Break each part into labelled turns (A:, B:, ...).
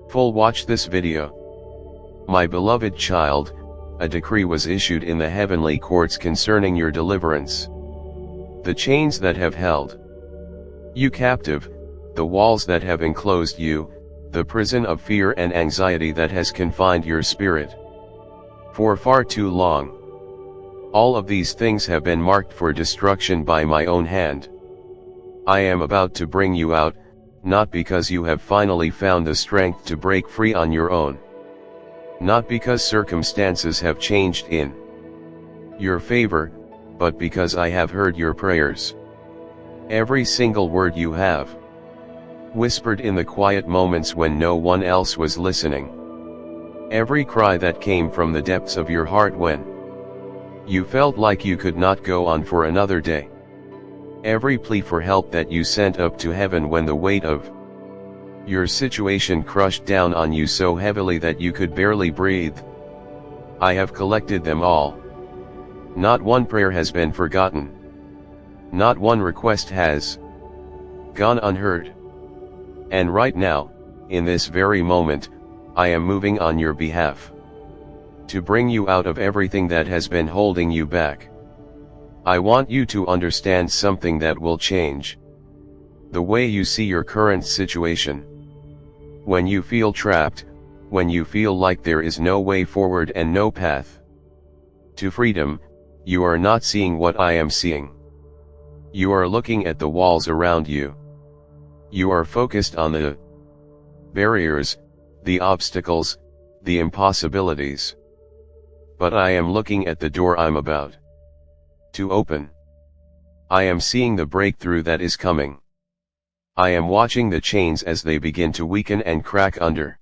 A: Full watch this video. My beloved child, a decree was issued in the heavenly courts concerning your deliverance. The chains that have held you captive, the walls that have enclosed you, the prison of fear and anxiety that has confined your spirit for far too long. All of these things have been marked for destruction by my own hand. I am about to bring you out, not because you have finally found the strength to break free on your own. Not because circumstances have changed in your favor, but because I have heard your prayers. Every single word you have whispered in the quiet moments when no one else was listening. Every cry that came from the depths of your heart when you felt like you could not go on for another day. Every plea for help that you sent up to heaven when the weight of your situation crushed down on you so heavily that you could barely breathe. I have collected them all. Not one prayer has been forgotten. Not one request has gone unheard. And right now, in this very moment, I am moving on your behalf to bring you out of everything that has been holding you back. I want you to understand something that will change the way you see your current situation. When you feel trapped, when you feel like there is no way forward and no path to freedom, you are not seeing what I am seeing. You are looking at the walls around you. You are focused on the barriers, the obstacles, the impossibilities. But I am looking at the door I'm about to open. I am seeing the breakthrough that is coming. I am watching the chains as they begin to weaken and crack under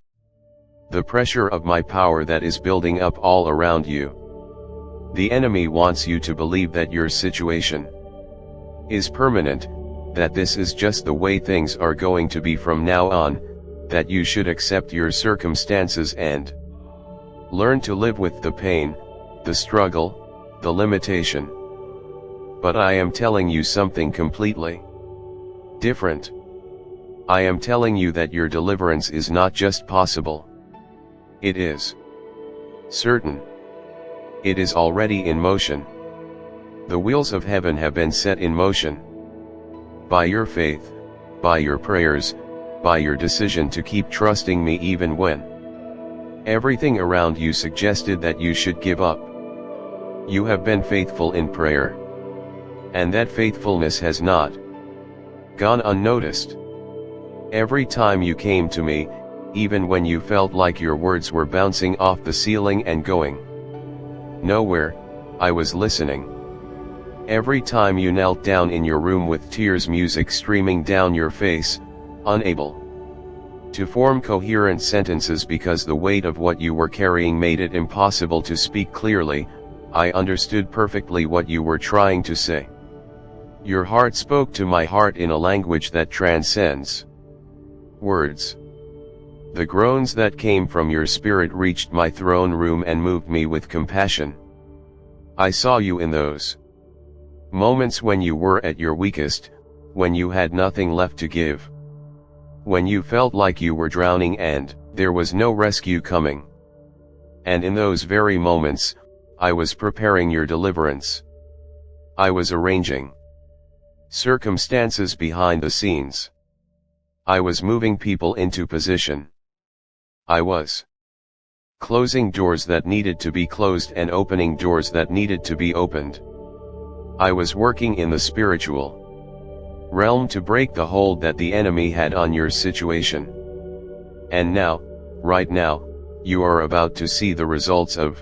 A: the pressure of my power that is building up all around you. The enemy wants you to believe that your situation is permanent, that this is just the way things are going to be from now on, that you should accept your circumstances and learn to live with the pain, the struggle, the limitation. But I am telling you something completely different. I am telling you that your deliverance is not just possible. It is certain. It is already in motion. The wheels of heaven have been set in motion. By your faith, by your prayers, by your decision to keep trusting me even when everything around you suggested that you should give up. You have been faithful in prayer. And that faithfulness has not gone unnoticed. Every time you came to me, even when you felt like your words were bouncing off the ceiling and going nowhere, I was listening. Every time you knelt down in your room with tears music streaming down your face, unable to form coherent sentences because the weight of what you were carrying made it impossible to speak clearly, I understood perfectly what you were trying to say. Your heart spoke to my heart in a language that transcends words. The groans that came from your spirit reached my throne room and moved me with compassion. I saw you in those moments when you were at your weakest, when you had nothing left to give. When you felt like you were drowning and there was no rescue coming. And in those very moments, I was preparing your deliverance. I was arranging circumstances behind the scenes. I was moving people into position. I was closing doors that needed to be closed and opening doors that needed to be opened. I was working in the spiritual realm to break the hold that the enemy had on your situation. And now, right now, you are about to see the results of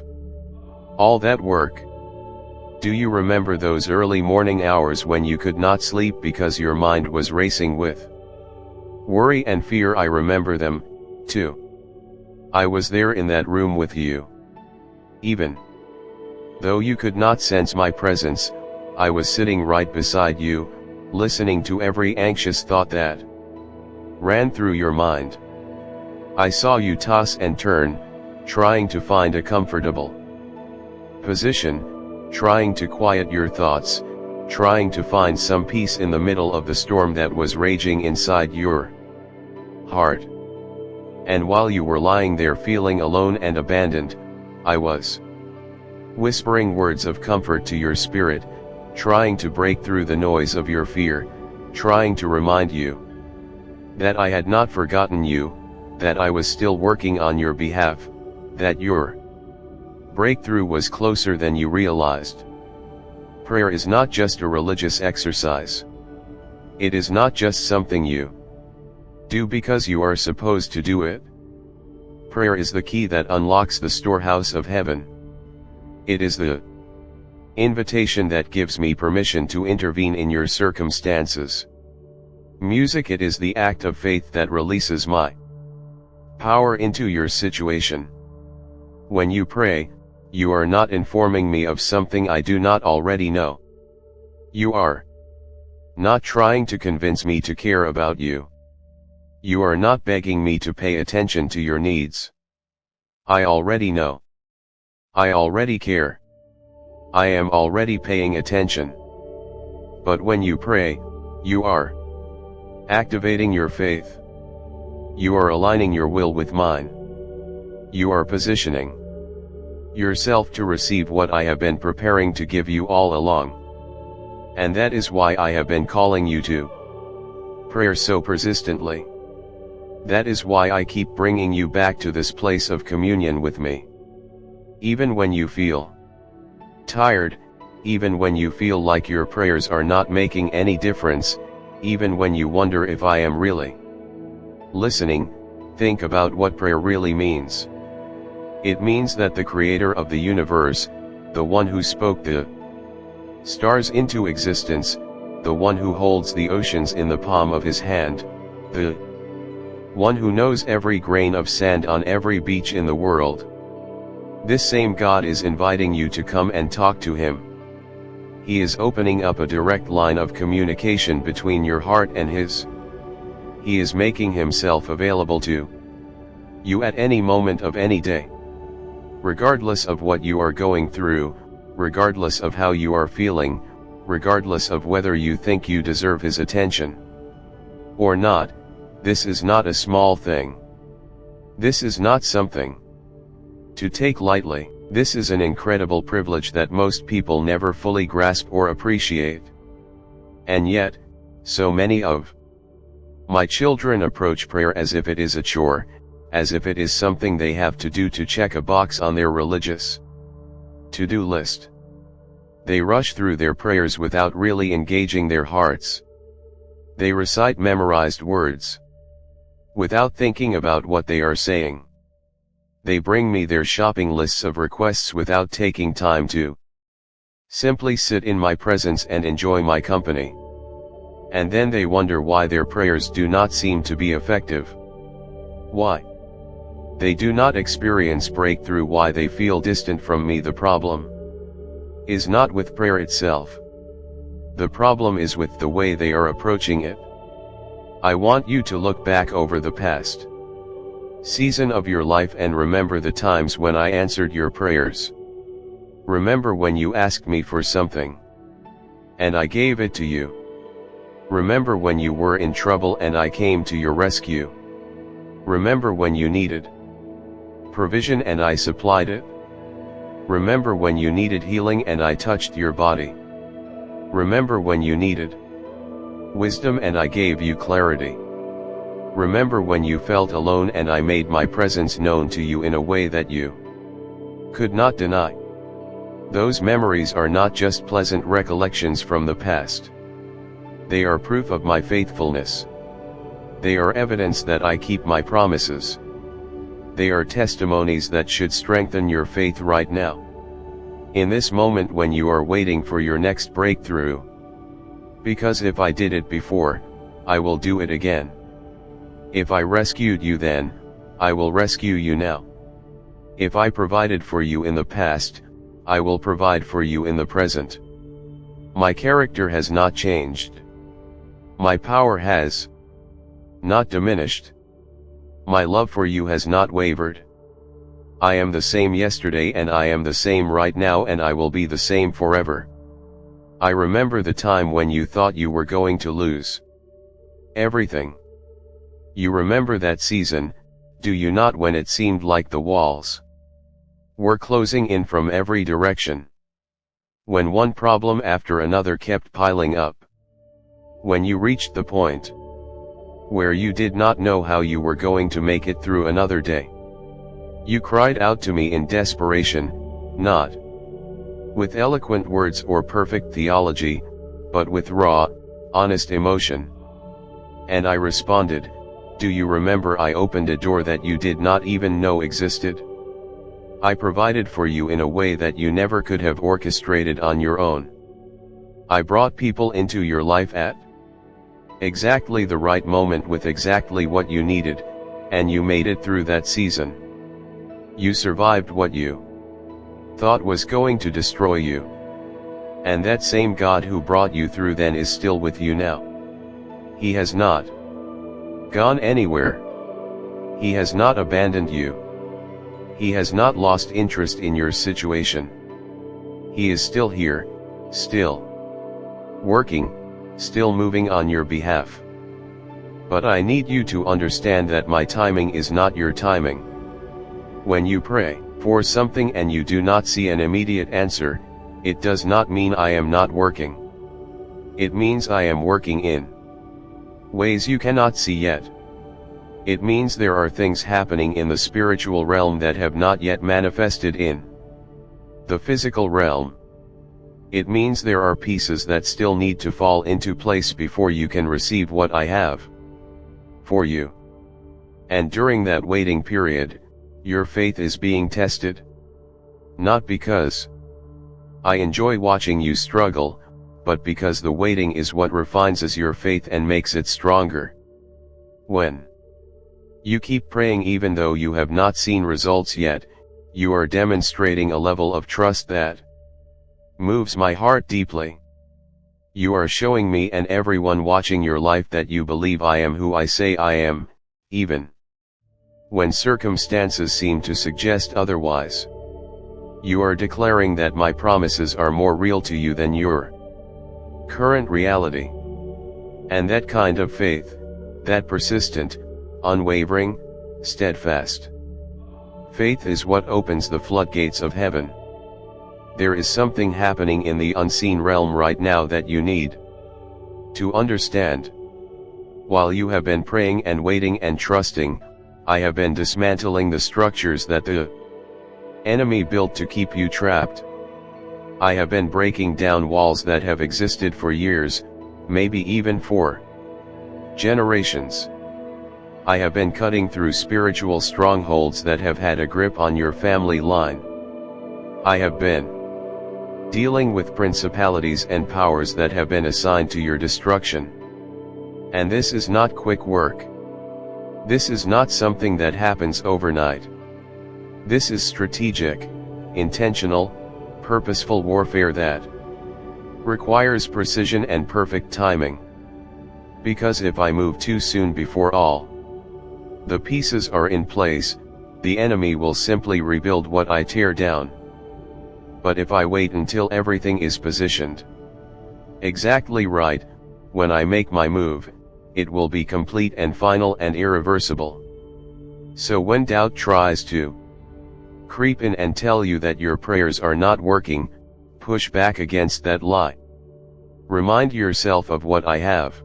A: all that work. Do you remember those early morning hours when you could not sleep because your mind was racing with worry and fear? I remember them, too. I was there in that room with you. Even though you could not sense my presence, I was sitting right beside you, listening to every anxious thought that ran through your mind. I saw you toss and turn, trying to find a comfortable position, trying to quiet your thoughts, trying to find some peace in the middle of the storm that was raging inside your heart. And while you were lying there feeling alone and abandoned, I was whispering words of comfort to your spirit, trying to break through the noise of your fear, trying to remind you that I had not forgotten you, that I was still working on your behalf, that your breakthrough was closer than you realized. Prayer is not just a religious exercise. It is not just something you do because you are supposed to do it. Prayer is the key that unlocks the storehouse of heaven. It is the invitation that gives me permission to intervene in your circumstances. Music, it is the act of faith that releases my power into your situation. When you pray, you are not informing me of something I do not already know. You are not trying to convince me to care about you. You are not begging me to pay attention to your needs. I already know. I already care. I am already paying attention. But when you pray, you are activating your faith. You are aligning your will with mine. You are positioning yourself to receive what I have been preparing to give you all along. And that is why I have been calling you to prayer so persistently. That is why I keep bringing you back to this place of communion with me. Even when you feel tired, even when you feel like your prayers are not making any difference, even when you wonder if I am really listening, think about what prayer really means. It means that the creator of the universe, the one who spoke the stars into existence, the one who holds the oceans in the palm of his hand, the one who knows every grain of sand on every beach in the world. This same God is inviting you to come and talk to him. He is opening up a direct line of communication between your heart and his. He is making himself available to you at any moment of any day. Regardless of what you are going through, regardless of how you are feeling, regardless of whether you think you deserve his attention or not, this is not a small thing. This is not something to take lightly. This is an incredible privilege that most people never fully grasp or appreciate. And yet, so many of my children approach prayer as if it is a chore, as if it is something they have to do to check a box on their religious to-do list. They rush through their prayers without really engaging their hearts. They recite memorized words without thinking about what they are saying. They bring me their shopping lists of requests without taking time to simply sit in my presence and enjoy my company. And then they wonder why their prayers do not seem to be effective. Why they do not experience breakthrough, why they feel distant from me. The problem is not with prayer itself. The problem is with the way they are approaching it. I want you to look back over the past season of your life and remember the times when I answered your prayers. Remember when you asked me for something and I gave it to you. Remember when you were in trouble and I came to your rescue. Remember when you needed provision and I supplied it. Remember when you needed healing and I touched your body. Remember when you needed wisdom and I gave you clarity. Remember when you felt alone and I made my presence known to you in a way that you could not deny. Those memories are not just pleasant recollections from the past. They are proof of my faithfulness. They are evidence that I keep my promises. They are testimonies that should strengthen your faith right now. In this moment when you are waiting for your next breakthrough. Because if I did it before, I will do it again. If I rescued you then, I will rescue you now. If I provided for you in the past, I will provide for you in the present. My character has not changed. My power has not diminished. My love for you has not wavered. I am the same yesterday and I am the same right now and I will be the same forever. I remember the time when you thought you were going to lose everything. You remember that season, Do you not, when it seemed like the walls were closing in from every direction? When one problem after another kept piling up? When you reached the point where you did not know how you were going to make it through another day? You cried out to me in desperation, not with eloquent words or perfect theology, but with raw, honest emotion. And I responded, do you remember I opened a door that you did not even know existed? I provided for you in a way that you never could have orchestrated on your own. I brought people into your life at exactly the right moment with exactly what you needed, and you made it through that season. You survived what you thought was going to destroy you. And that same God who brought you through then is still with you now. He has not gone anywhere. He has not abandoned you. He has not lost interest in your situation. He is still here, still working, still moving on your behalf. But I need you to understand that my timing is not your timing. When you pray for something and you do not see an immediate answer, it does not mean I am not working. It means I am working in ways you cannot see yet. It means there are things happening in the spiritual realm that have not yet manifested in the physical realm. It means there are pieces that still need to fall into place before you can receive what I have for you. And during that waiting period, your faith is being tested. Not because I enjoy watching you struggle, but because the waiting is what refines your faith and makes it stronger. When you keep praying even though you have not seen results yet, you are demonstrating a level of trust that moves my heart deeply. You are showing me and everyone watching your life that you believe I am who I say I am, even when circumstances seem to suggest otherwise. You are declaring that my promises are more real to you than your current reality. And that kind of faith, that persistent, unwavering, steadfast faith is what opens the floodgates of heaven. There is something happening in the unseen realm right now that you need to understand. While you have been praying and waiting and trusting, I have been dismantling the structures that the enemy built to keep you trapped. I have been breaking down walls that have existed for years, maybe even for generations. I have been cutting through spiritual strongholds that have had a grip on your family line. I have been dealing with principalities and powers that have been assigned to your destruction. And this is not quick work. This is not something that happens overnight. This is strategic, intentional, purposeful warfare that requires precision and perfect timing. Because if I move too soon before all the pieces are in place, the enemy will simply rebuild what I tear down. But if I wait until everything is positioned exactly right, when I make my move, it will be complete and final and irreversible. So when doubt tries to creep in and tell you that your prayers are not working, push back against that lie. Remind yourself of what I have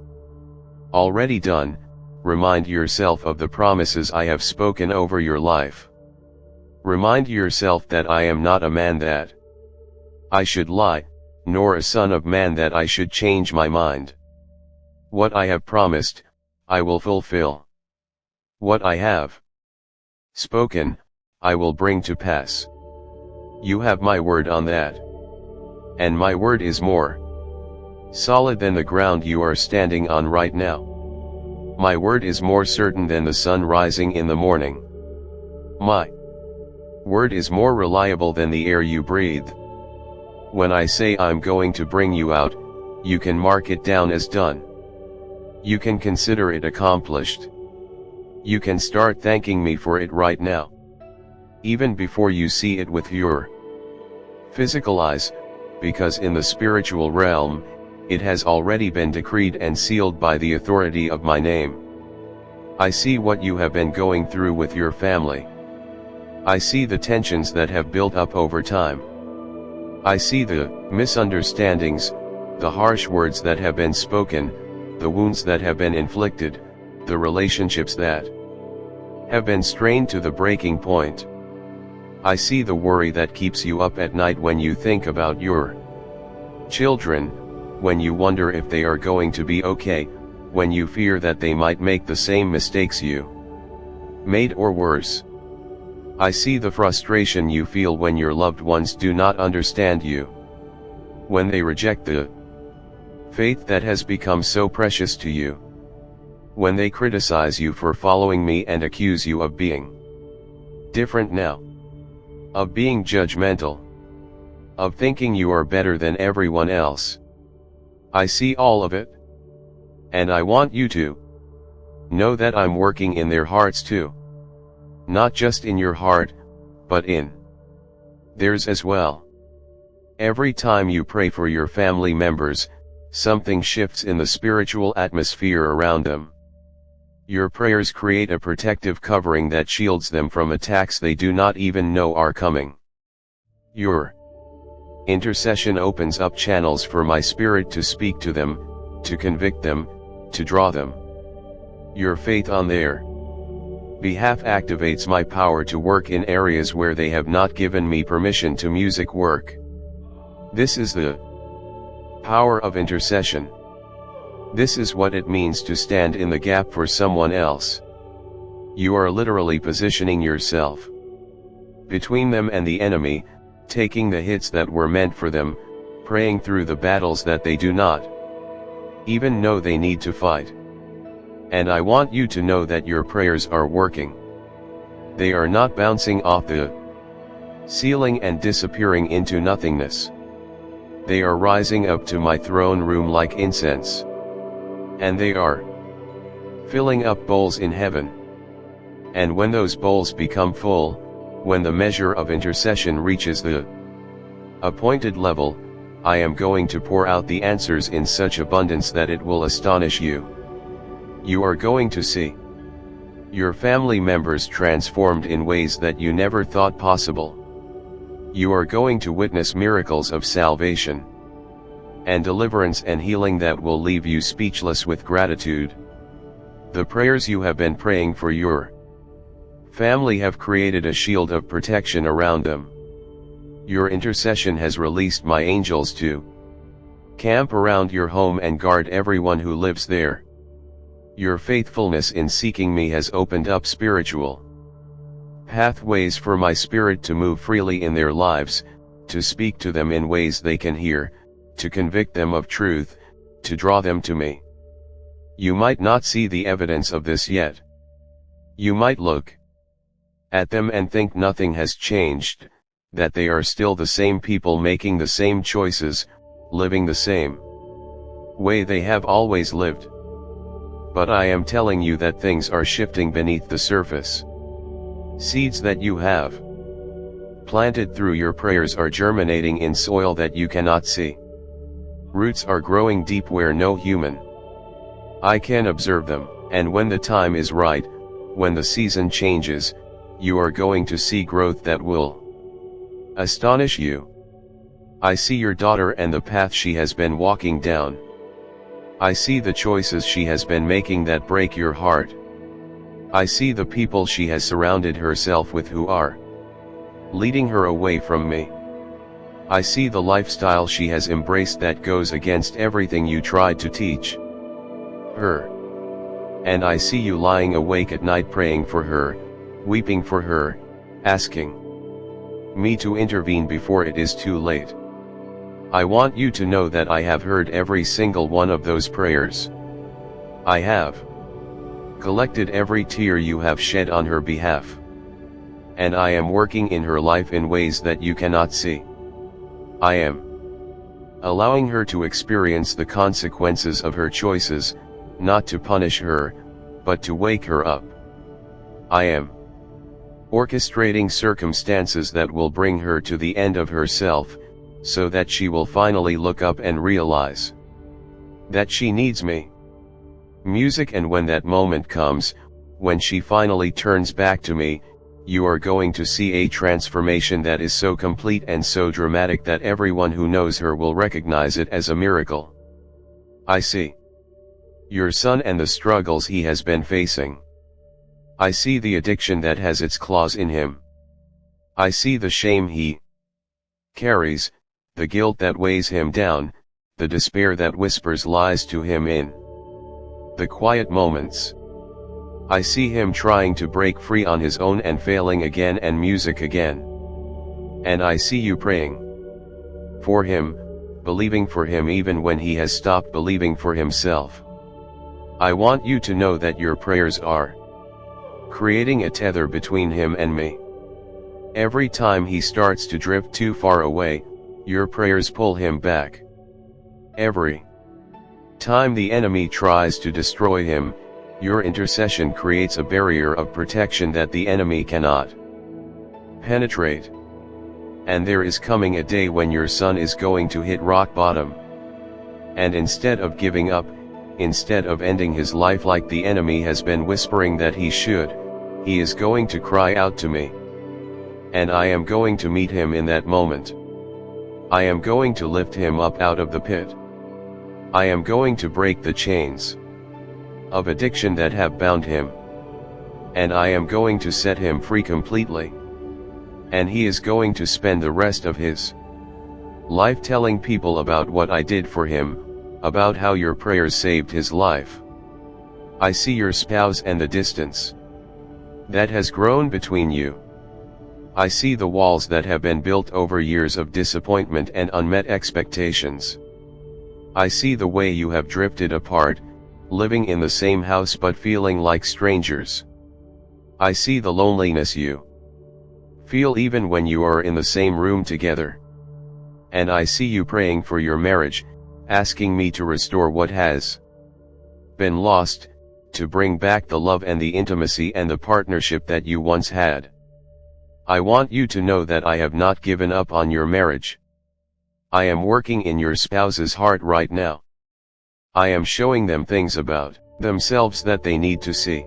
A: already done. Remind yourself of the promises I have spoken over your life. Remind yourself that I am not a man that I should lie, nor a son of man that I should change my mind. What I have promised, I will fulfill. What I have spoken, I will bring to pass. You have my word on that. And my word is more solid than the ground you are standing on right now. My word is more certain than the sun rising in the morning. My word is more reliable than the air you breathe. When I say I'm going to bring you out, you can mark it down as done. You can consider it accomplished. You can start thanking me for it right now. Even before you see it with your physical eyes, because in the spiritual realm, it has already been decreed and sealed by the authority of my name. I see what you have been going through with your family. I see the tensions that have built up over time. I see the misunderstandings, the harsh words that have been spoken, the wounds that have been inflicted, the relationships that have been strained to the breaking point. I see the worry that keeps you up at night when you think about your children, when you wonder if they are going to be okay, when you fear that they might make the same mistakes you made or worse. I see the frustration you feel when your loved ones do not understand you, when they reject the faith that has become so precious to you, when they criticize you for following me and accuse you of being different now, of being judgmental, of thinking you are better than everyone else. I see all of it. And I want you to know that I'm working in their hearts too. Not just in your heart, but in theirs as well. Every time you pray for your family members, something shifts in the spiritual atmosphere around them. Your prayers create a protective covering that shields them from attacks they do not even know are coming. Your intercession opens up channels for my spirit to speak to them, to convict them, to draw them. Your faith on their behalf activates my power to work in areas where they have not given me permission to. Music work. This is the power of intercession. This is what it means to stand in the gap for someone else. You are literally positioning yourself between them and the enemy, taking the hits that were meant for them, praying through the battles that they do not even know they need to fight. And I want you to know that your prayers are working. They are not bouncing off the ceiling and disappearing into nothingness. They are rising up to my throne room like incense. And they are filling up bowls in heaven. And when those bowls become full, when the measure of intercession reaches the appointed level, I am going to pour out the answers in such abundance that it will astonish you. You are going to see your family members transformed in ways that you never thought possible. You are going to witness miracles of salvation and deliverance and healing that will leave you speechless with gratitude. The prayers you have been praying for your family have created a shield of protection around them. Your intercession has released my angels to camp around your home and guard everyone who lives there. Your faithfulness in seeking me has opened up spiritual pathways for my spirit to move freely in their lives, to speak to them in ways they can hear, to convict them of truth, to draw them to me. You might not see the evidence of this yet. You might look at them and think nothing has changed, that they are still the same people making the same choices, living the same way they have always lived. But I am telling you that things are shifting beneath the surface. Seeds that you have planted through your prayers are germinating in soil that you cannot see. Roots are growing deep where no human eye can observe them, and when the time is right, when the season changes, you are going to see growth that will astonish you. I see your daughter and the path she has been walking down. I see the choices she has been making that break your heart. I see the people she has surrounded herself with who are leading her away from me. I see the lifestyle she has embraced that goes against everything you tried to teach her. And I see you lying awake at night praying for her, weeping for her, asking me to intervene before it is too late. I want you to know that I have heard every single one of those prayers. I have collected every tear you have shed on her behalf. And I am working in her life in ways that you cannot see. I am allowing her to experience the consequences of her choices, not to punish her, but to wake her up. I am orchestrating circumstances that will bring her to the end of herself, so that she will finally look up and realize that she needs me. Music. And when that moment comes, when she finally turns back to me, you are going to see a transformation that is so complete and so dramatic that everyone who knows her will recognize it as a miracle. I see your son and the struggles he has been facing. I see the addiction that has its claws in him. I see the shame he carries, the guilt that weighs him down, the despair that whispers lies to him in the quiet moments. I see him trying to break free on his own and failing again and music again. And I see you praying for him, believing for him even when he has stopped believing for himself. I want you to know that your prayers are creating a tether between him and me. Every time he starts to drift too far away, your prayers pull him back. Every time the enemy tries to destroy him, your intercession creates a barrier of protection that the enemy cannot penetrate. And there is coming a day when your son is going to hit rock bottom. And instead of giving up, instead of ending his life like the enemy has been whispering that he should, he is going to cry out to me. And I am going to meet him in that moment. I am going to lift him up out of the pit. I am going to break the chains of addiction that have bound him. And I am going to set him free completely. And he is going to spend the rest of his life telling people about what I did for him, about how your prayers saved his life. I see your spouse and the distance that has grown between you. I see the walls that have been built over years of disappointment and unmet expectations. I see the way you have drifted apart, living in the same house but feeling like strangers. I see the loneliness you feel even when you are in the same room together. And I see you praying for your marriage, asking me to restore what has been lost, to bring back the love and the intimacy and the partnership that you once had. I want you to know that I have not given up on your marriage. I am working in your spouse's heart right now. I am showing them things about themselves that they need to see.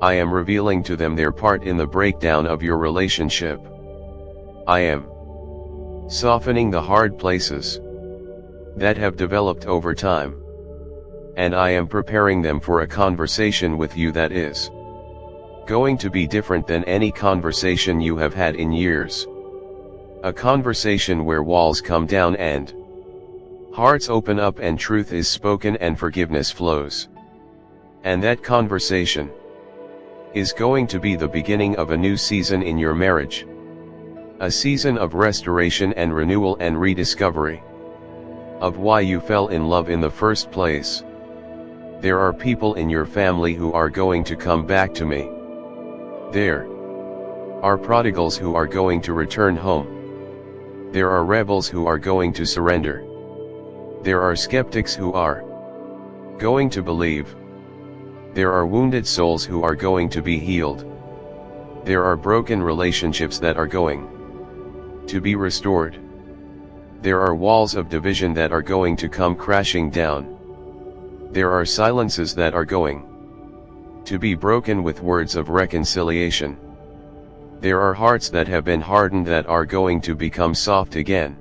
A: I am revealing to them their part in the breakdown of your relationship. I am softening the hard places that have developed over time. And I am preparing them for a conversation with you that is going to be different than any conversation you have had in years. A conversation where walls come down and hearts open up and truth is spoken and forgiveness flows. And that conversation is going to be the beginning of a new season in your marriage. A season of restoration and renewal and rediscovery of why you fell in love in the first place. There are people in your family who are going to come back to me. There are prodigals who are going to return home. There are rebels who are going to surrender. There are skeptics who are going to believe. There are wounded souls who are going to be healed. There are broken relationships that are going to be restored. There are walls of division that are going to come crashing down. There are silences that are going to be broken with words of reconciliation. There are hearts that have been hardened that are going to become soft again.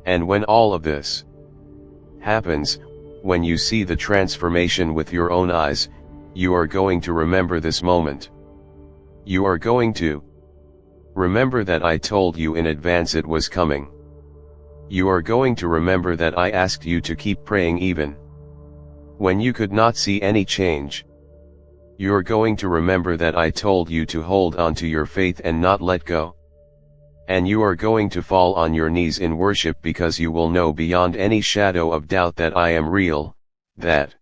A: And when all of this happens, when you see the transformation with your own eyes, you are going to remember this moment. You are going to remember that I told you in advance it was coming. You are going to remember that I asked you to keep praying even when you could not see any change. You're going to remember that I told you to hold on to your faith and not let go. And you are going to fall on your knees in worship because you will know beyond any shadow of doubt that I am real, that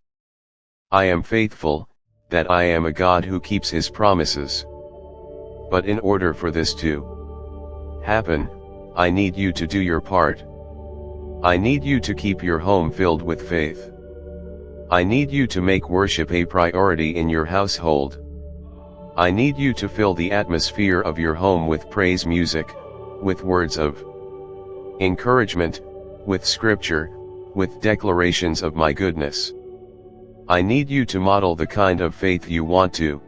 A: I am faithful, that I am a God who keeps his promises. But in order for this to happen, I need you to do your part. I need you to keep your home filled with faith. I need you to make worship a priority in your household. I need you to fill the atmosphere of your home with praise music, with words of encouragement, with scripture, with declarations of my goodness. I need you to model the kind of faith you want to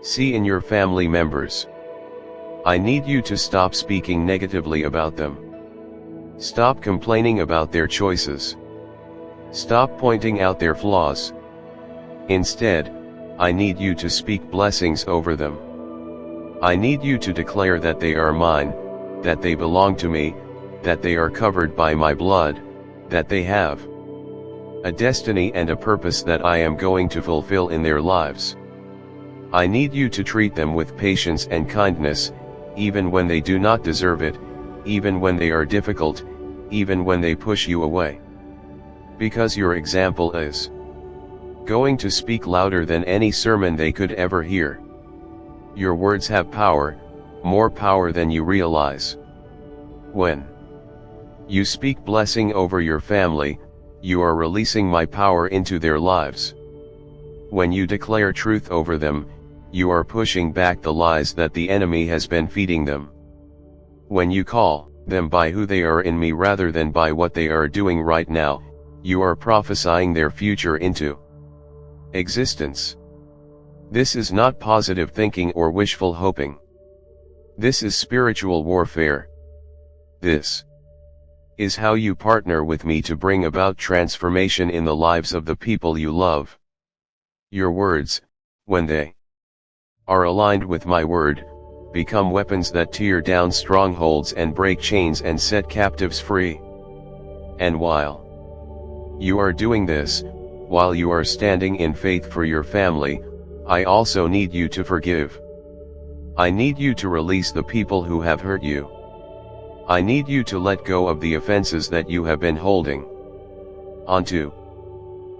A: see in your family members. I need you to stop speaking negatively about them. Stop complaining about their choices. Stop pointing out their flaws. Instead, I need you to speak blessings over them. I need you to declare that they are mine, that they belong to me, that they are covered by my blood, that they have a destiny and a purpose that I am going to fulfill in their lives. I need you to treat them with patience and kindness, even when they do not deserve it, even when they are difficult, even when they push you away. Because your example is going to speak louder than any sermon they could ever hear. Your words have power, more power than you realize. When you speak blessing over your family, you are releasing my power into their lives. When you declare truth over them, you are pushing back the lies that the enemy has been feeding them. When you call them by who they are in me rather than by what they are doing right now, you are prophesying their future into existence. This is not positive thinking or wishful hoping. This is spiritual warfare. This is how you partner with me to bring about transformation in the lives of the people you love. Your words, when they are aligned with my word, become weapons that tear down strongholds and break chains and set captives free. And while you are doing this, while you are standing in faith for your family, I also need you to forgive. I need you to release the people who have hurt you. I need you to let go of the offenses that you have been holding onto.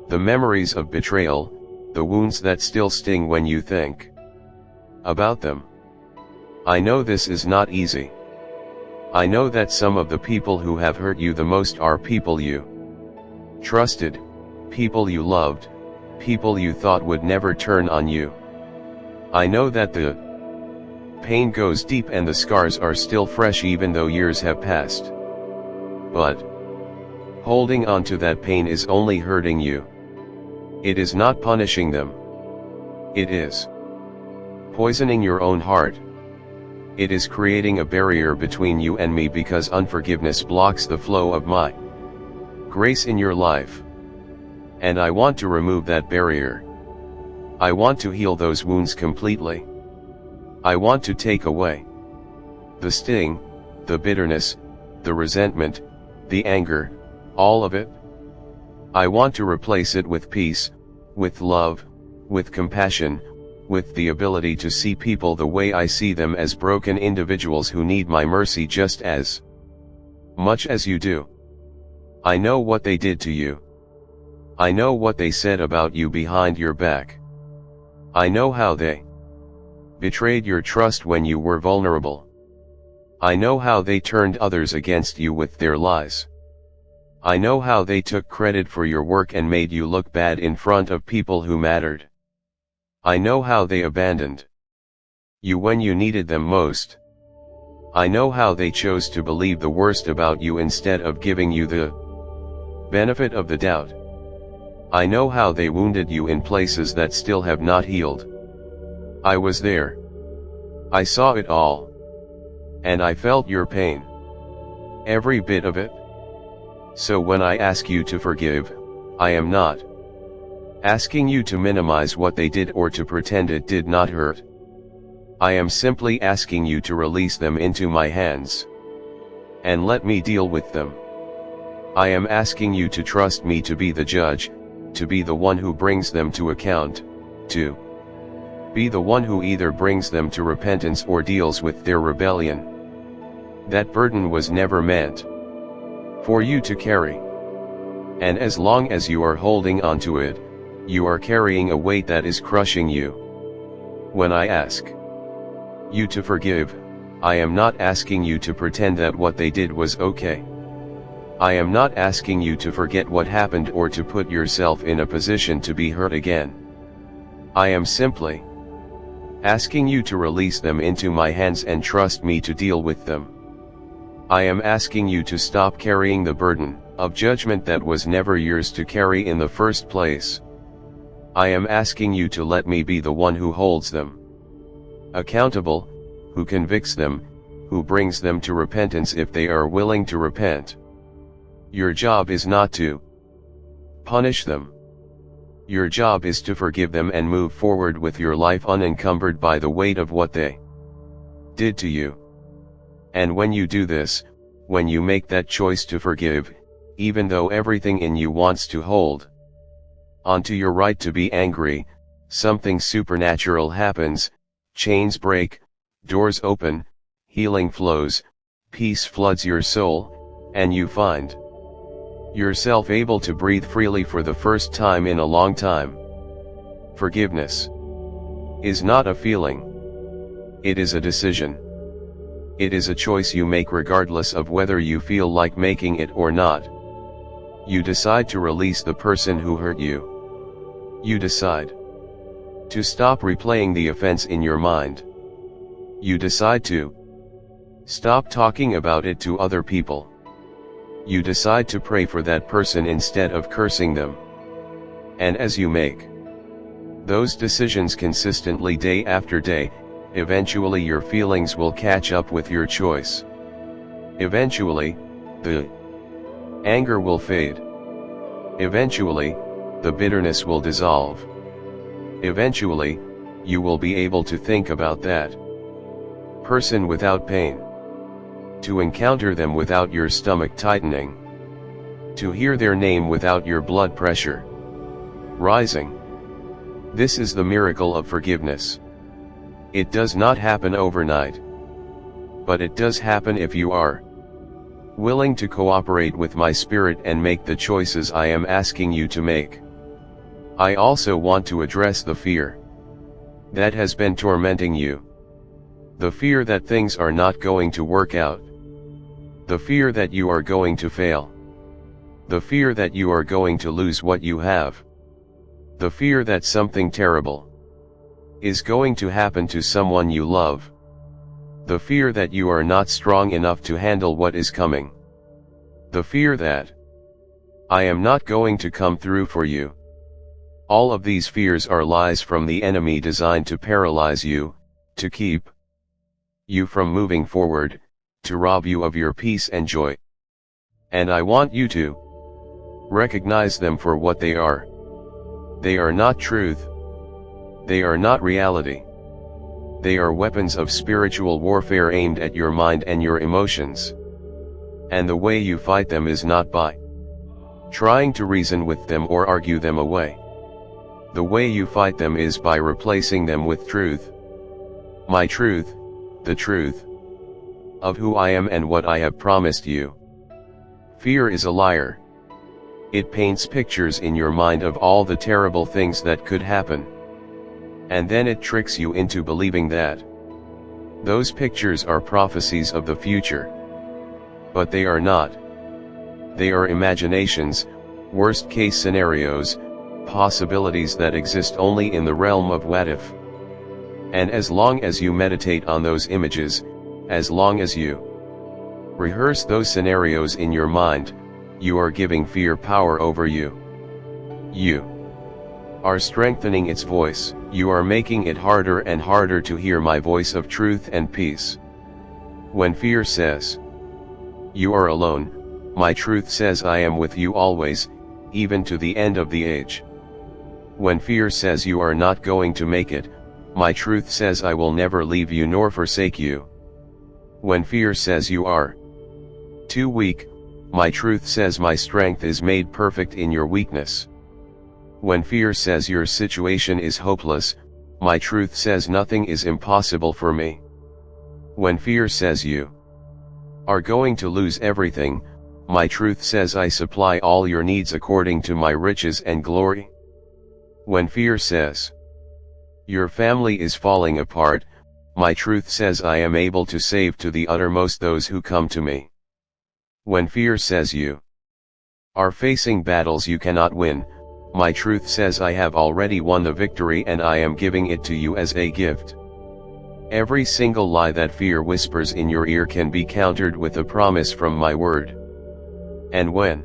A: The memories of betrayal, the wounds that still sting when you think about them. I know this is not easy. I know that some of the people who have hurt you the most are people you trusted, people you loved, people you thought would never turn on you. I know that the pain goes deep and the scars are still fresh even though years have passed. But holding on to that pain is only hurting you. It is not punishing them. It is poisoning your own heart. It is creating a barrier between you and me because unforgiveness blocks the flow of my grace in your life. And I want to remove that barrier. I want to heal those wounds completely. I want to take away the sting, the bitterness, the resentment, the anger, all of it. I want to replace it with peace, with love, with compassion, with the ability to see people the way I see them, as broken individuals who need my mercy just as much as you do. I know what they did to you. I know what they said about you behind your back. I know how they betrayed your trust when you were vulnerable. I know how they turned others against you with their lies. I know how they took credit for your work and made you look bad in front of people who mattered. I know how they abandoned you when you needed them most. I know how they chose to believe the worst about you instead of giving you the benefit of the doubt. I know how they wounded you in places that still have not healed. I was there. I saw it all. And I felt your pain. Every bit of it. So when I ask you to forgive, I am not asking you to minimize what they did or to pretend it did not hurt. I am simply asking you to release them into my hands and let me deal with them. I am asking you to trust me to be the judge, to be the one who brings them to account, to be the one who either brings them to repentance or deals with their rebellion. That burden was never meant for you to carry. And as long as you are holding on to it, you are carrying a weight that is crushing you. When I ask you to forgive, I am not asking you to pretend that what they did was okay. I am not asking you to forget what happened or to put yourself in a position to be hurt again. I am simply asking you to release them into my hands and trust me to deal with them. I am asking you to stop carrying the burden of judgment that was never yours to carry in the first place. I am asking you to let me be the one who holds them accountable, who convicts them, who brings them to repentance if they are willing to repent. Your job is not to punish them. Your job is to forgive them and move forward with your life unencumbered by the weight of what they did to you. And when you do this, when you make that choice to forgive, even though everything in you wants to hold onto your right to be angry, something supernatural happens, chains break, doors open, healing flows, peace floods your soul, and you find yourself able to breathe freely for the first time in a long time. Forgiveness is not a feeling. It is a decision. It is a choice you make regardless of whether you feel like making it or not. You decide to release the person who hurt you. You decide to stop replaying the offense in your mind. You decide to stop talking about it to other people. You decide to pray for that person instead of cursing them. And as you make those decisions consistently day after day, eventually your feelings will catch up with your choice. Eventually, the anger will fade. Eventually, the bitterness will dissolve. Eventually, you will be able to think about that person without pain. To encounter them without your stomach tightening. To hear their name without your blood pressure rising. This is the miracle of forgiveness. It does not happen overnight. But it does happen if you are willing to cooperate with my spirit and make the choices I am asking you to make. I also want to address the fear that has been tormenting you. The fear that things are not going to work out. The fear that you are going to fail. The fear that you are going to lose what you have. The fear that something terrible is going to happen to someone you love. The fear that you are not strong enough to handle what is coming. The fear that I am not going to come through for you. All of these fears are lies from the enemy designed to paralyze you, to keep you from moving forward, to rob you of your peace and joy. And I want you to recognize them for what they are. They are not truth. They are not reality. They are weapons of spiritual warfare aimed at your mind and your emotions. And the way you fight them is not by trying to reason with them or argue them away. The way you fight them is by replacing them with truth. My truth, the truth of who I am and what I have promised you. Fear is a liar. It paints pictures in your mind of all the terrible things that could happen. And then it tricks you into believing that those pictures are prophecies of the future. But they are not. They are imaginations, worst-case scenarios, possibilities that exist only in the realm of what if. And as long as you meditate on those images, as long as you rehearse those scenarios in your mind, you are giving fear power over you. You are strengthening its voice. You are making it harder and harder to hear my voice of truth and peace. When fear says, you are alone, my truth says I am with you always, even to the end of the age. When fear says you are not going to make it, my truth says I will never leave you nor forsake you. When fear says you are too weak, my truth says my strength is made perfect in your weakness. When fear says your situation is hopeless, my truth says nothing is impossible for me. When fear says you are going to lose everything, my truth says I supply all your needs according to my riches and glory. When fear says your family is falling apart, my truth says I am able to save to the uttermost those who come to me. When fear says you are facing battles you cannot win, my truth says I have already won the victory and I am giving it to you as a gift. Every single lie that fear whispers in your ear can be countered with a promise from my word. And when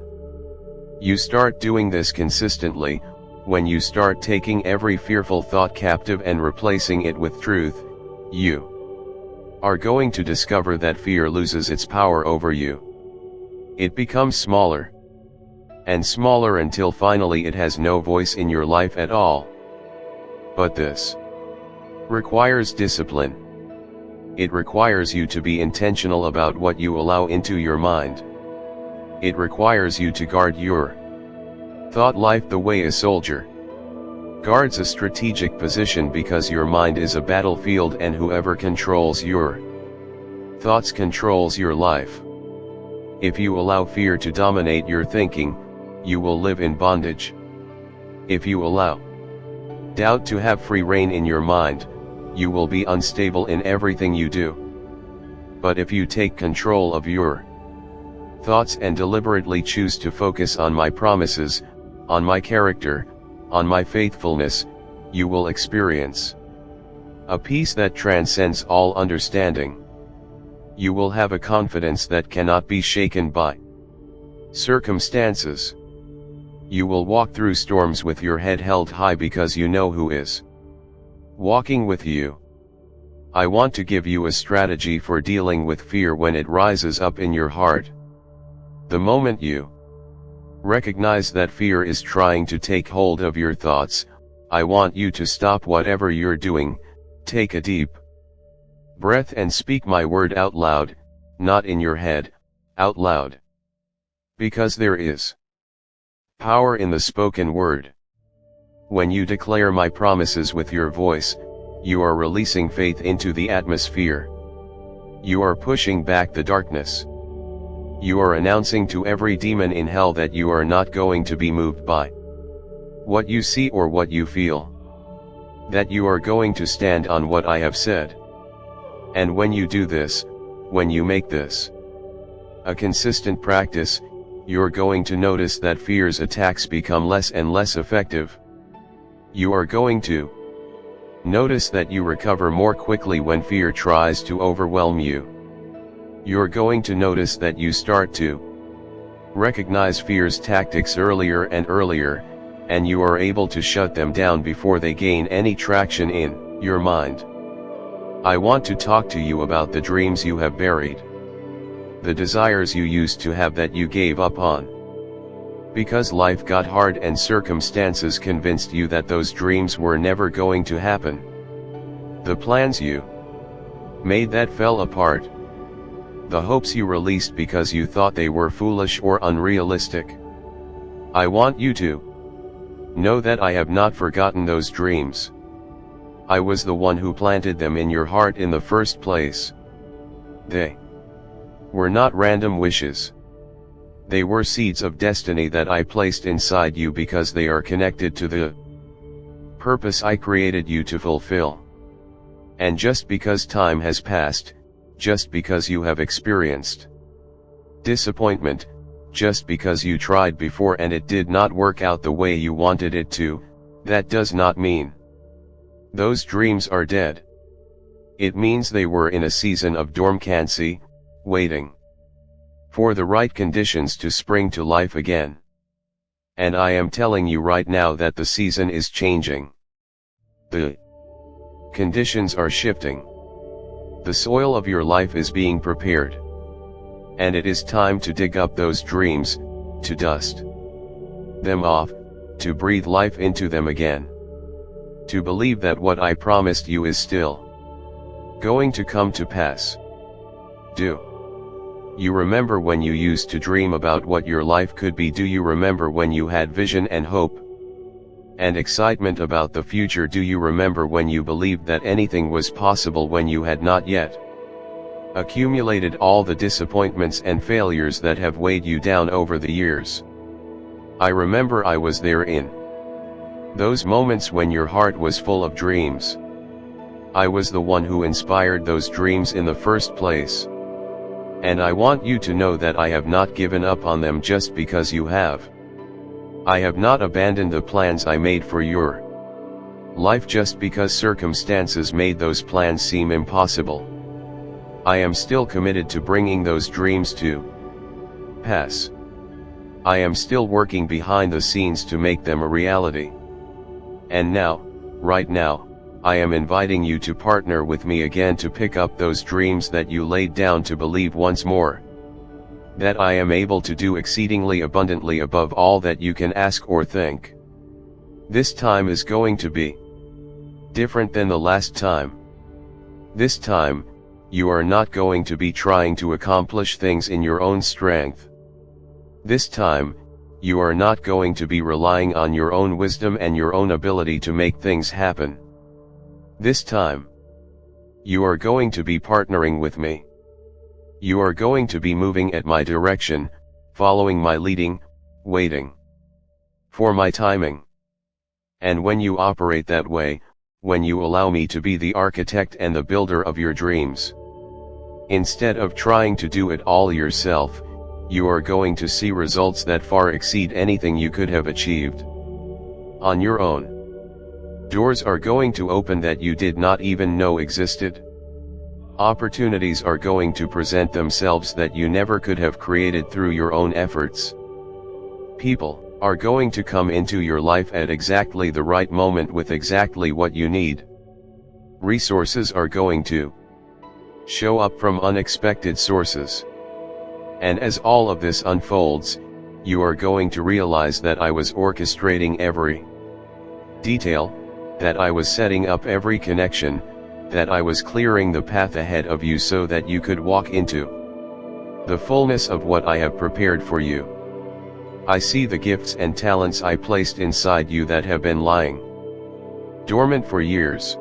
A: you start doing this consistently, When you start taking every fearful thought captive and replacing it with truth, you are going to discover that fear loses its power over you. It becomes smaller and smaller until finally it has no voice in your life at all. But this requires discipline. It requires you to be intentional about what you allow into your mind. It requires you to guard your thought life the way a soldier guards a strategic position, because your mind is a battlefield and whoever controls your thoughts controls your life. If you allow fear to dominate your thinking, you will live in bondage. If you allow doubt to have free rein in your mind, you will be unstable in everything you do. But if you take control of your thoughts and deliberately choose to focus on my promises, on my character, on my faithfulness, you will experience a peace that transcends all understanding. You will have a confidence that cannot be shaken by circumstances. You will walk through storms with your head held high because you know who is walking with you. I want to give you a strategy for dealing with fear when it rises up in your heart. The moment you recognize that fear is trying to take hold of your thoughts, I want you to stop whatever you're doing, take a deep breath and speak my word out loud, not in your head, out loud. Because there is power in the spoken word. When you declare my promises with your voice, you are releasing faith into the atmosphere. You are pushing back the darkness. You are announcing to every demon in hell that you are not going to be moved by what you see or what you feel. That you are going to stand on what I have said. And when you do this, when you make this a consistent practice, you're going to notice that fear's attacks become less and less effective. You are going to notice that you recover more quickly when fear tries to overwhelm you. You're going to notice that you start to recognize fear's tactics earlier and earlier, and you are able to shut them down before they gain any traction in your mind. I want to talk to you about the dreams you have buried. The desires you used to have that you gave up on. Because life got hard and circumstances convinced you that those dreams were never going to happen. The plans you made that fell apart. The hopes you released because you thought they were foolish or unrealistic. I want you to know that I have not forgotten those dreams. I was the one who planted them in your heart in the first place. They were not random wishes. They were seeds of destiny that I placed inside you because they are connected to the purpose I created you to fulfill. And just because time has passed, just because you have experienced disappointment, just because you tried before and it did not work out the way you wanted it to, that does not mean those dreams are dead. It means they were in a season of dormancy, waiting for the right conditions to spring to life again. And I am telling you right now that the season is changing. The conditions are shifting. The soil of your life is being prepared. And it is time to dig up those dreams, to dust them off, to breathe life into them again. To believe that what I promised you is still going to come to pass. Do you remember when you used to dream about what your life could be? Do you remember when you had vision and hope and excitement about the future? Do you remember when you believed that anything was possible when you had not yet accumulated all the disappointments and failures that have weighed you down over the years? I remember I was there in those moments when your heart was full of dreams. I was the one who inspired those dreams in the first place. And I want you to know that I have not given up on them just because you have. I have not abandoned the plans I made for your life just because circumstances made those plans seem impossible. I am still committed to bringing those dreams to pass. I am still working behind the scenes to make them a reality. And now, right now, I am inviting you to partner with me again to pick up those dreams that you laid down, to believe once more that I am able to do exceedingly abundantly above all that you can ask or think. This time is going to be different than the last time. This time, you are not going to be trying to accomplish things in your own strength. This time, you are not going to be relying on your own wisdom and your own ability to make things happen. This time, you are going to be partnering with me. You are going to be moving at my direction, following my leading, waiting for my timing. And when you operate that way, when you allow me to be the architect and the builder of your dreams, instead of trying to do it all yourself, you are going to see results that far exceed anything you could have achieved on your own. Doors are going to open that you did not even know existed. Opportunities are going to present themselves that you never could have created through your own efforts. People are going to come into your life at exactly the right moment with exactly what you need. Resources are going to show up from unexpected sources. And as all of this unfolds, you are going to realize that I was orchestrating every detail, that I was setting up every connection, that I was clearing the path ahead of you so that you could walk into the fullness of what I have prepared for you. I see the gifts and talents I placed inside you that have been lying dormant for years.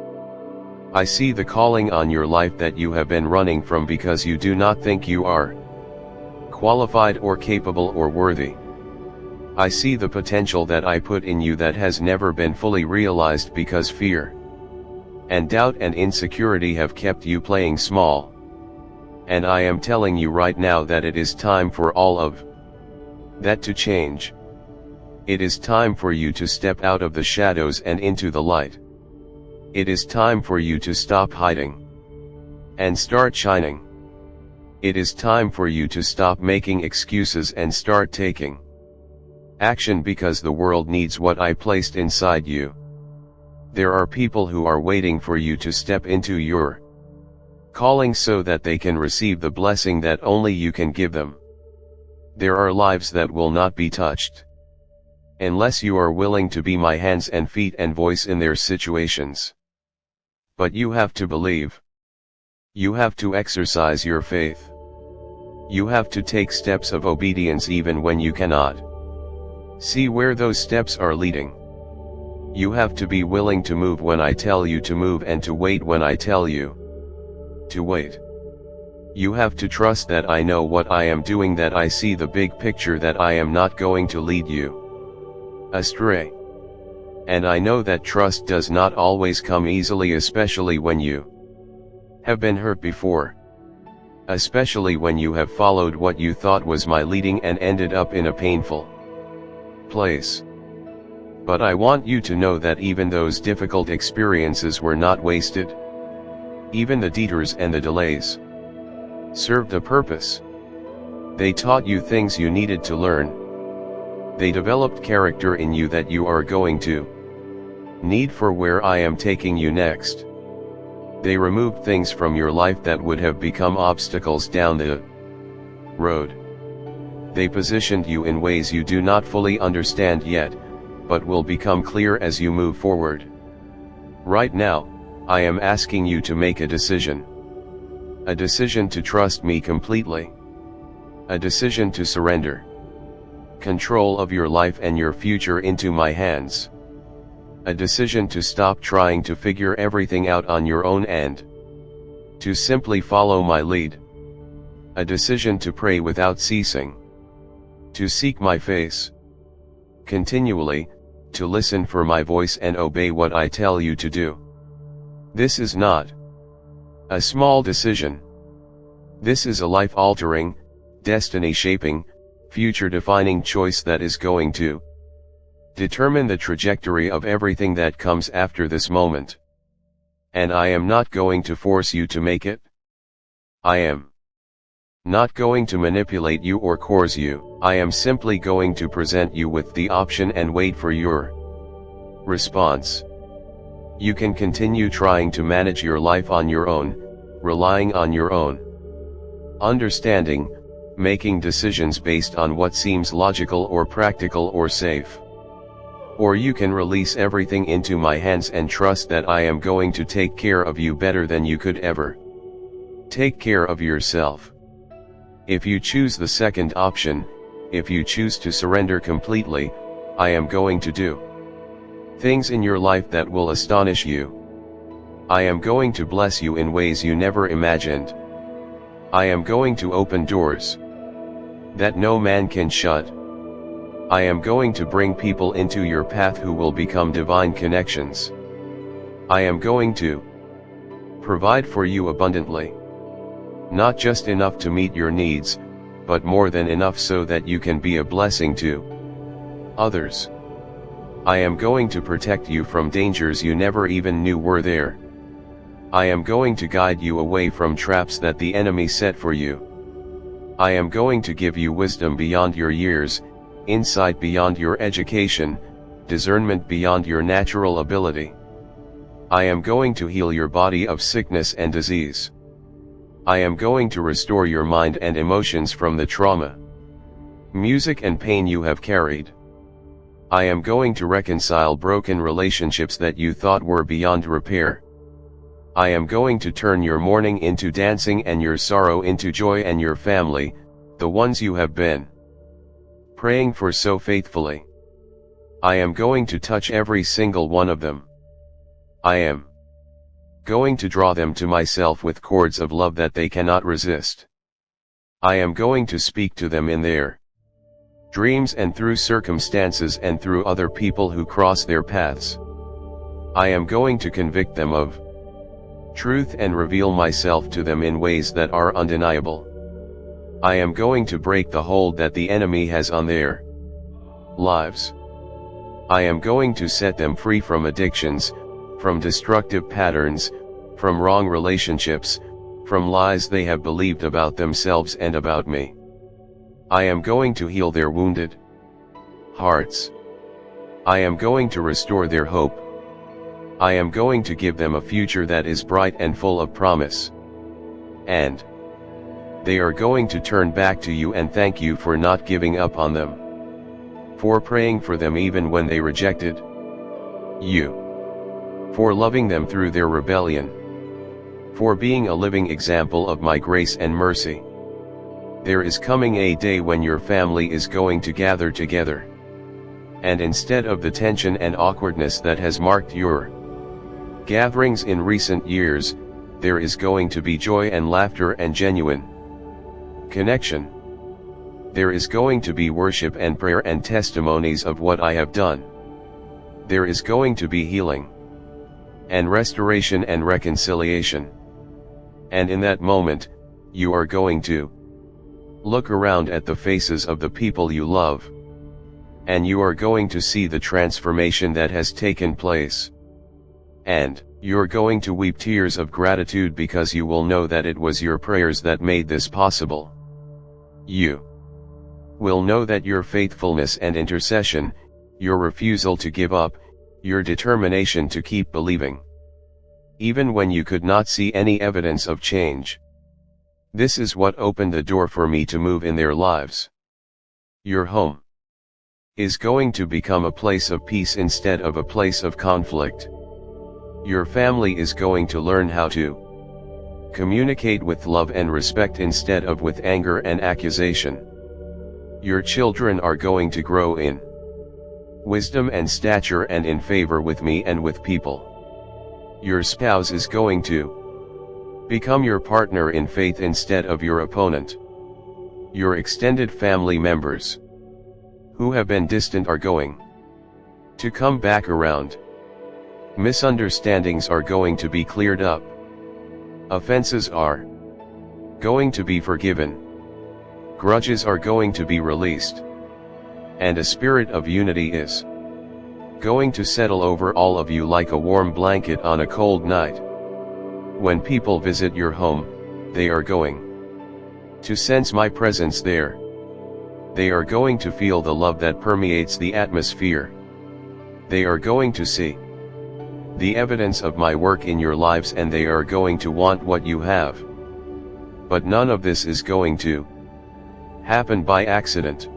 A: I see the calling on your life that you have been running from because you do not think you are qualified or capable or worthy. I see the potential that I put in you that has never been fully realized because fear and doubt and insecurity have kept you playing small. And I am telling you right now that it is time for all of that to change. It is time for you to step out of the shadows and into the light. It is time for you to stop hiding and start shining. It is time for you to stop making excuses and start taking action, because the world needs what I placed inside you. There are people who are waiting for you to step into your calling so that they can receive the blessing that only you can give them. There are lives that will not be touched unless you are willing to be my hands and feet and voice in their situations. But you have to believe. You have to exercise your faith. You have to take steps of obedience even when you cannot see where those steps are leading. You have to be willing to move when I tell you to move and to wait when I tell you to wait. You have to trust that I know what I am doing, that I see the big picture, that I am not going to lead you astray. And I know that trust does not always come easily, especially when you have been hurt before. Especially when you have followed what you thought was my leading and ended up in a painful place. But I want you to know that even those difficult experiences were not wasted. Even the detours and the delays served a purpose. They taught you things you needed to learn. They developed character in you that you are going to need for where I am taking you next. They removed things from your life that would have become obstacles down the road. They positioned you in ways you do not fully understand yet, but will become clear as you move forward. Right now, I am asking you to make a decision. A decision to trust me completely. A decision to surrender control of your life and your future into my hands. A decision to stop trying to figure everything out on your own and to simply follow my lead. A decision to pray without ceasing. To seek my face continually, to listen for my voice and obey what I tell you to do. This is not a small decision. This is a life-altering, destiny-shaping, future-defining choice that is going to determine the trajectory of everything that comes after this moment. And I am not going to force you to make it. I am not going to manipulate you or coerce you. I am simply going to present you with the option and wait for your Response: you can continue trying to manage your life on your own, relying on your own understanding, making decisions based on what seems logical or practical or safe. Or you can release everything into my hands and trust that I am going to take care of you better than you could ever take care of yourself. If you choose the second option, if you choose to surrender completely, I am going to do things in your life that will astonish you. I am going to bless you in ways you never imagined. I am going to open doors that no man can shut. I am going to bring people into your path who will become divine connections. I am going to provide for you abundantly. Not just enough to meet your needs, but more than enough so that you can be a blessing to others. I am going to protect you from dangers you never even knew were there. I am going to guide you away from traps that the enemy set for you. I am going to give you wisdom beyond your years, insight beyond your education, discernment beyond your natural ability. I am going to heal your body of sickness and disease. I am going to restore your mind and emotions from the trauma, music and pain you have carried. I am going to reconcile broken relationships that you thought were beyond repair. I am going to turn your mourning into dancing and your sorrow into joy, and your family, the ones you have been praying for so faithfully. I am going to touch every single one of them. I am going to draw them to myself with cords of love that they cannot resist. I am going to speak to them in their dreams and through circumstances and through other people who cross their paths. I am going to convict them of truth and reveal myself to them in ways that are undeniable. I am going to break the hold that the enemy has on their lives. I am going to set them free from addictions, from destructive patterns, from wrong relationships, from lies they have believed about themselves and about me. I am going to heal their wounded hearts. I am going to restore their hope. I am going to give them a future that is bright and full of promise. And they are going to turn back to you and thank you for not giving up on them, for praying for them even when they rejected you, for loving them through their rebellion, for being a living example of my grace and mercy. There is coming a day when your family is going to gather together. And instead of the tension and awkwardness that has marked your gatherings in recent years, there is going to be joy and laughter and genuine connection. There is going to be worship and prayer and testimonies of what I have done. There is going to be healing and restoration and reconciliation. And in that moment, you are going to look around at the faces of the people you love, and you are going to see the transformation that has taken place. And you're going to weep tears of gratitude because you will know that it was your prayers that made this possible. You will know that your faithfulness and intercession, your refusal to give up, your determination to keep believing, even when you could not see any evidence of change. This is what opened the door for me to move in their lives. Your home is going to become a place of peace instead of a place of conflict. Your family is going to learn how to communicate with love and respect instead of with anger and accusation. Your children are going to grow in wisdom and stature and in favor with me and with people. Your spouse is going to become your partner in faith instead of your opponent. Your extended family members who have been distant are going to come back around. Misunderstandings are going to be cleared up. Offenses are going to be forgiven. Grudges are going to be released. And a spirit of unity is going to settle over all of you like a warm blanket on a cold night. When people visit your home, they are going to sense my presence there. They are going to feel the love that permeates the atmosphere. They are going to see the evidence of my work in your lives, and they are going to want what you have. But none of this is going to happen by accident.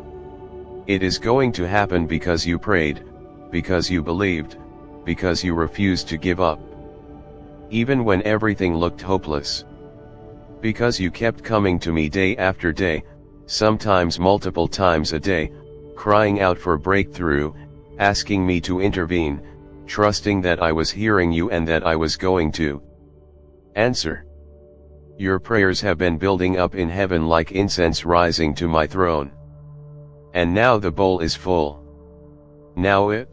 A: It is going to happen because you prayed, because you believed, because you refused to give up. Even when everything looked hopeless. Because you kept coming to me day after day, sometimes multiple times a day, crying out for breakthrough, asking me to intervene, trusting that I was hearing you and that I was going to answer. Your prayers have been building up in heaven like incense rising to my throne. And now the bowl is full. Now it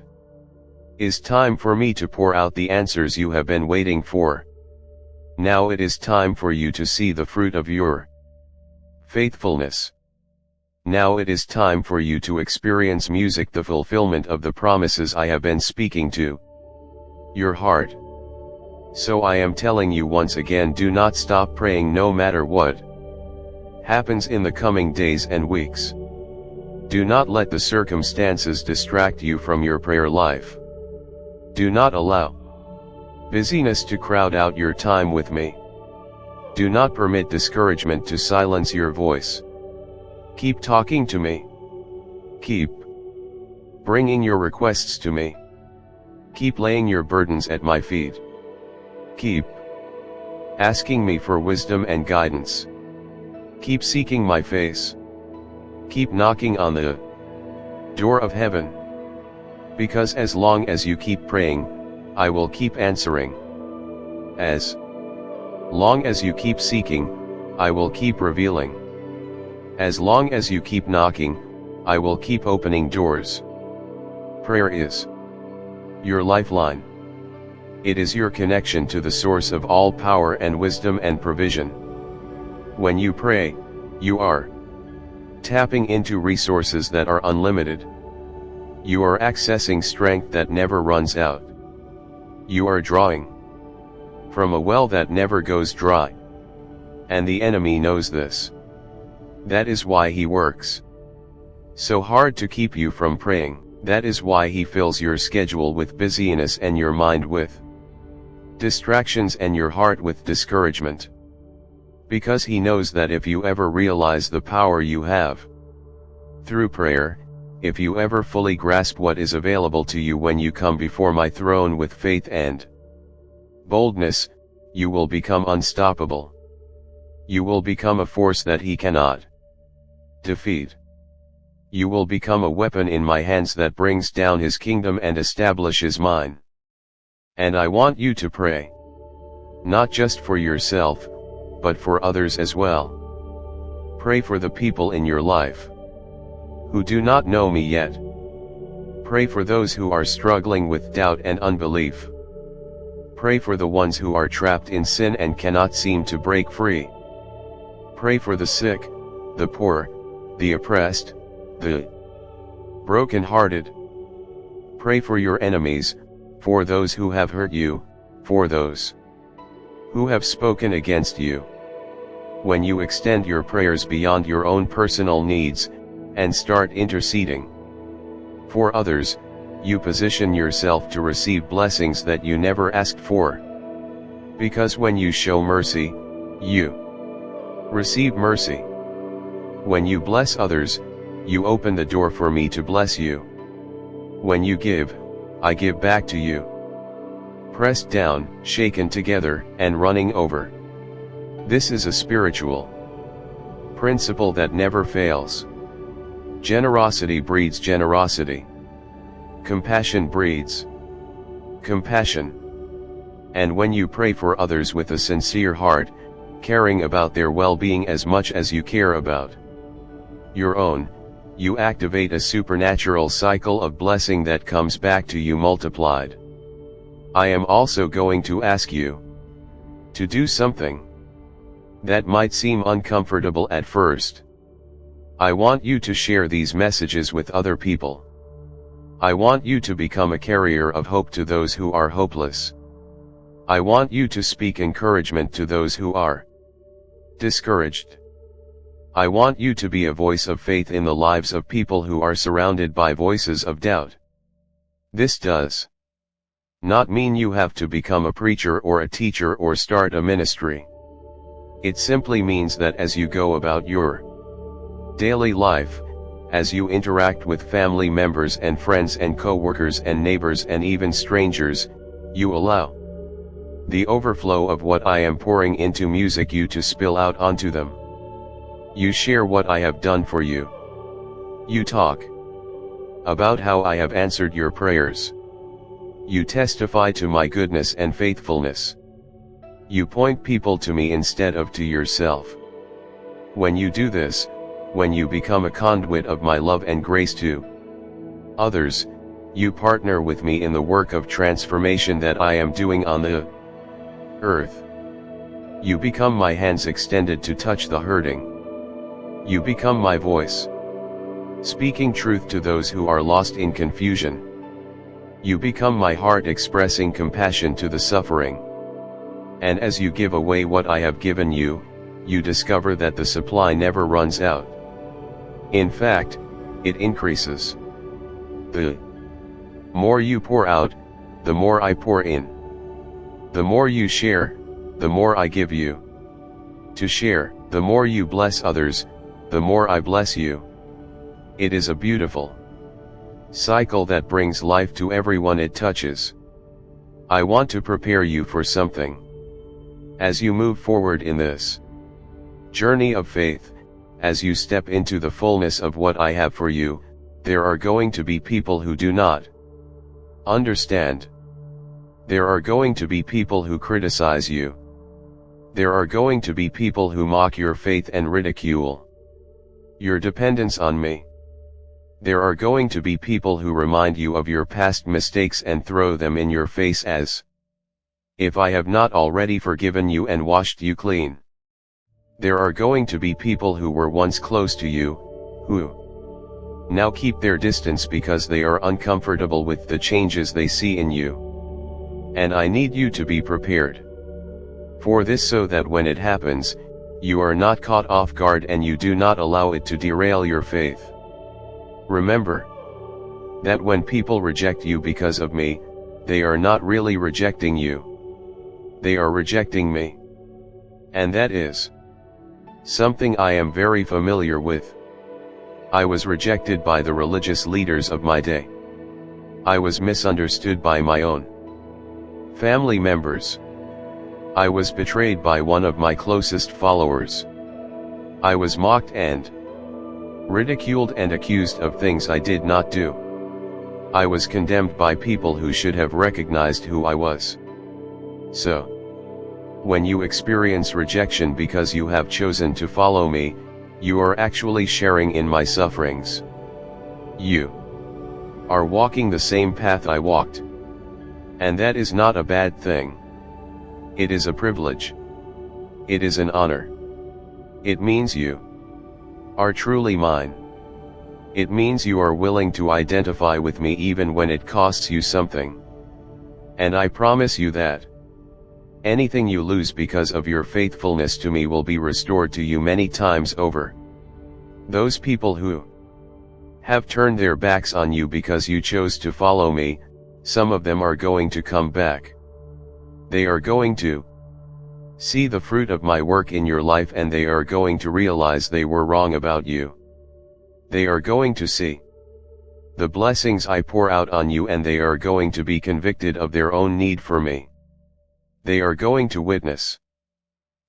A: is time for me to pour out the answers you have been waiting for. Now it is time for you to see the fruit of your faithfulness. Now it is time for you to experience music, the fulfillment of the promises I have been speaking to your heart. So I am telling you once again, do not stop praying no matter what happens in the coming days and weeks. Do not let the circumstances distract you from your prayer life. Do not allow busyness to crowd out your time with me. Do not permit discouragement to silence your voice. Keep talking to me. Keep bringing your requests to me. Keep laying your burdens at my feet. Keep asking me for wisdom and guidance. Keep seeking my face. Keep knocking on the door of heaven. Because as long as you keep praying, I will keep answering. As long as you keep seeking, I will keep revealing. As long as you keep knocking, I will keep opening doors. Prayer is your lifeline. It is your connection to the source of all power and wisdom and provision. When you pray, you are tapping into resources that are unlimited. You are accessing strength that never runs out. You are drawing from a well that never goes dry. And the enemy knows this. That is why he works so hard to keep you from praying. That is why he fills your schedule with busyness and your mind with distractions and your heart with discouragement. Because he knows that if you ever realize the power you have through prayer, if you ever fully grasp what is available to you when you come before my throne with faith and boldness, you will become unstoppable. You will become a force that he cannot defeat. You will become a weapon in my hands that brings down his kingdom and establishes mine. And I want you to pray. Not just for yourself, but for others as well. Pray for the people in your life who do not know me yet. Pray for those who are struggling with doubt and unbelief. Pray for the ones who are trapped in sin and cannot seem to break free. Pray for the sick, the poor, the oppressed, the broken-hearted. Pray for your enemies, for those who have hurt you, for those who have spoken against you. When you extend your prayers beyond your own personal needs, and start interceding for others, you position yourself to receive blessings that you never asked for. Because when you show mercy, you receive mercy. When you bless others, you open the door for me to bless you. When you give, I give back to you. Pressed down, shaken together, and running over. This is a spiritual principle that never fails. Generosity breeds generosity. Compassion breeds compassion. And when you pray for others with a sincere heart, caring about their well-being as much as you care about your own, you activate a supernatural cycle of blessing that comes back to you multiplied. I am also going to ask you to do something that might seem uncomfortable at first. I want you to share these messages with other people. I want you to become a carrier of hope to those who are hopeless. I want you to speak encouragement to those who are discouraged. I want you to be a voice of faith in the lives of people who are surrounded by voices of doubt. This does not mean you have to become a preacher or a teacher or start a ministry. It simply means that as you go about your daily life, as you interact with family members and friends and co-workers and neighbors and even strangers, you allow the overflow of what I am pouring into music you to spill out onto them. You share what I have done for you. You talk about how I have answered your prayers. You testify to my goodness and faithfulness. You point people to me instead of to yourself. When you do this, when you become a conduit of my love and grace to others, you partner with me in the work of transformation that I am doing on the earth. You become my hands extended to touch the hurting. You become my voice, speaking truth to those who are lost in confusion. You become my heart expressing compassion to the suffering. And as you give away what I have given you, you discover that the supply never runs out. In fact, it increases. The more you pour out, the more I pour in. The more you share, the more I give you to share. The more you bless others, the more I bless you. It is a beautiful cycle that brings life to everyone it touches. I want to prepare you for something. As you move forward in this journey of faith, as you step into the fullness of what I have for you, there are going to be people who do not understand. There are going to be people who criticize you. There are going to be people who mock your faith and ridicule your dependence on me. There are going to be people who remind you of your past mistakes and throw them in your face as if I have not already forgiven you and washed you clean. There are going to be people who were once close to you, who now keep their distance because they are uncomfortable with the changes they see in you. And I need you to be prepared for this so that when it happens, you are not caught off guard and you do not allow it to derail your faith. Remember that when people reject you because of me, they are not really rejecting you. They are rejecting me. And that is something I am very familiar with. I was rejected by the religious leaders of my day. I was misunderstood by my own family members. I was betrayed by one of my closest followers. I was mocked and ridiculed and accused of things I did not do. I was condemned by people who should have recognized who I was. So, when you experience rejection because you have chosen to follow me, you are actually sharing in my sufferings. You are walking the same path I walked. And that is not a bad thing. It is a privilege. It is an honor. It means you are truly mine. It means you are willing to identify with me even when it costs you something. And I promise you that anything you lose because of your faithfulness to me will be restored to you many times over. Those people who have turned their backs on you because you chose to follow me, some of them are going to come back. They are going to see the fruit of my work in your life and they are going to realize they were wrong about you. They are going to see the blessings I pour out on you and they are going to be convicted of their own need for me. They are going to witness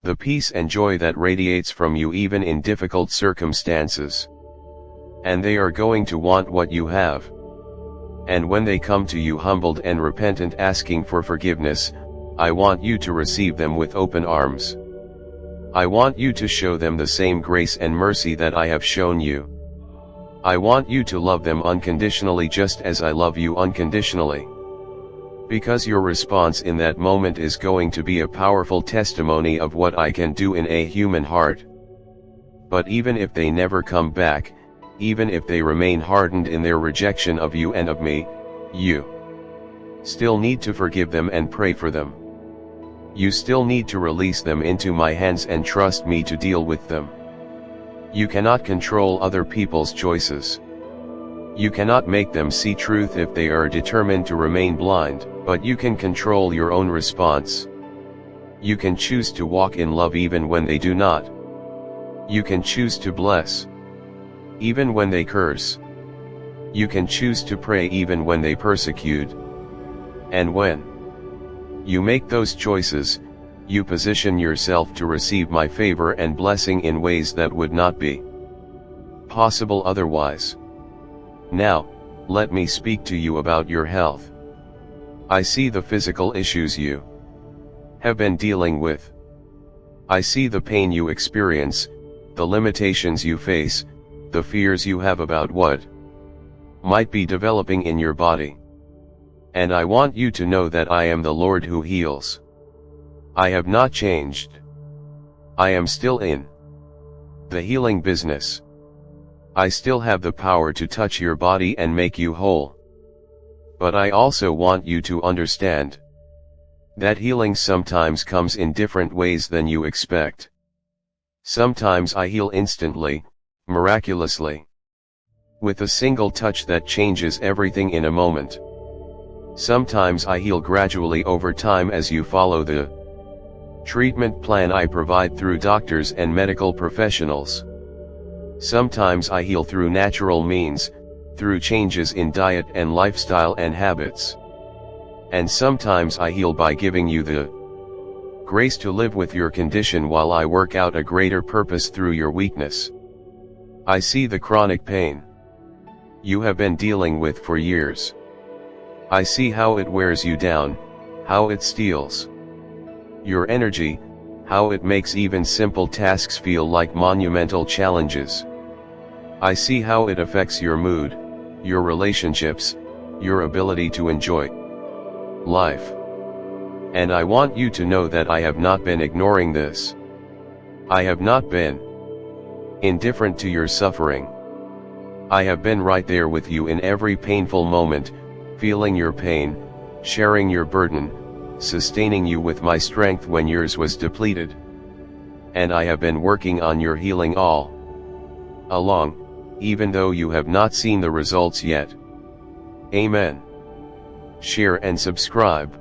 A: the peace and joy that radiates from you even in difficult circumstances. And they are going to want what you have. And when they come to you humbled and repentant asking for forgiveness, I want you to receive them with open arms. I want you to show them the same grace and mercy that I have shown you. I want you to love them unconditionally just as I love you unconditionally. Because your response in that moment is going to be a powerful testimony of what I can do in a human heart. But even if they never come back, even if they remain hardened in their rejection of you and of me, you still need to forgive them and pray for them. You still need to release them into my hands and trust me to deal with them. You cannot control other people's choices. You cannot make them see truth if they are determined to remain blind, but you can control your own response. You can choose to walk in love even when they do not. You can choose to bless, even when they curse. You can choose to pray even when they persecute. And when you make those choices, you position yourself to receive my favor and blessing in ways that would not be possible otherwise. Now, let me speak to you about your health. I see the physical issues you have been dealing with. I see the pain you experience, the limitations you face, the fears you have about what might be developing in your body. And I want you to know that I am the Lord who heals. I have not changed. I am still in the healing business. I still have the power to touch your body and make you whole. But I also want you to understand that healing sometimes comes in different ways than you expect. Sometimes I heal instantly, miraculously, with a single touch that changes everything in a moment. Sometimes I heal gradually over time as you follow the treatment plan I provide through doctors and medical professionals. Sometimes I heal through natural means, through changes in diet and lifestyle and habits. And sometimes I heal by giving you the grace to live with your condition while I work out a greater purpose through your weakness. I see the chronic pain you have been dealing with for years. I see how it wears you down, how it steals your energy, how it makes even simple tasks feel like monumental challenges. I see how it affects your mood, your relationships, your ability to enjoy life. And I want you to know that I have not been ignoring this. I have not been indifferent to your suffering. I have been right there with you in every painful moment, feeling your pain, sharing your burden, sustaining you with my strength when yours was depleted. And I have been working on your healing all along, even though you have not seen the results yet. Amen. Share and subscribe.